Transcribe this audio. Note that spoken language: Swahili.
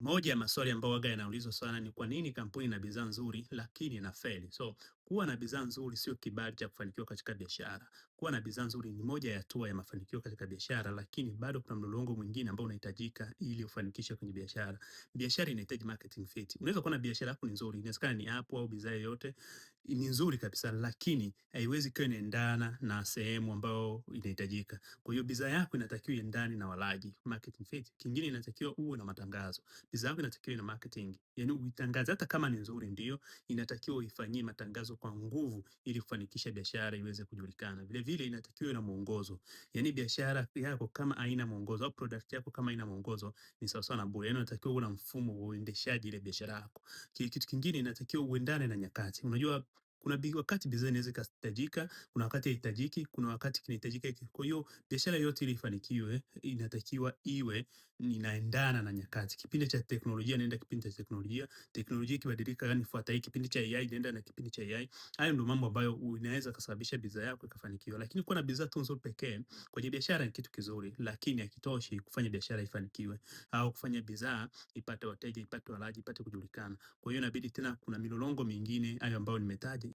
Moja ya maswali ambayo huwaga yanaulizwa sana ni kwa nini kampuni ina bidhaa nzuri lakini inafeli? So, kuwa na bidhaa nzuri sio kibali cha kufanikiwa katika biashara. Kuwa na bidhaa nzuri ni moja ya hatua ya mafanikio katika biashara, lakini bado kuna mlolongo mwingine ambao unahitajika ili ufanikishe kwenye biashara. Biashara inahitaji marketing fit. Unaweza kuwa na biashara yako ni nzuri, inawezekana ni app au bidhaa yoyote ni nzuri kabisa, lakini haiwezi kuwa inaendana na sehemu ambayo inahitajika. Kwa hiyo bidhaa yako inatakiwa iendane na walaji, marketing fit. Kingine inatakiwa uwe na matangazo. Bidhaa yako inatakiwa ina marketing. Yaani uitangaze hata kama ni nzuri ndio, inatakiwa uifanyie matangazo kwa nguvu ili kufanikisha biashara iweze kujulikana. Vile vile inatakiwa ina mwongozo. Yaani biashara yako kama haina mwongozo au product yako kama haina mwongozo ni sawa sawa na bure. Yaani unatakiwa uwe na mfumo wa uendeshaji ile biashara yako. Kitu kingine inatakiwa uendane na nyakati. Unajua kuna wakati bidhaa inaweza ikahitajika, kuna wakati haihitajiki, kuna wakati kinahitajika hiki. Kwa hiyo biashara yote ili ifanikiwe inatakiwa iwe inaendana na nyakati. Kipindi cha teknolojia inaenda kipindi cha teknolojia, teknolojia ikibadilika yani fuata hii, kipindi cha AI inaenda na kipindi cha AI. Hayo ndio mambo ambayo inaweza kusababisha bidhaa yako ikafanikiwa. Lakini kuwa na bidhaa tu nzuri pekee kwenye biashara ni kitu kizuri, lakini hakitoshi kufanya biashara ifanikiwe au kufanya bidhaa ipate wateja, ipate walaji, ipate kujulikana. Kwa hiyo inabidi tena kuna milolongo mingine hayo ambayo nimetaja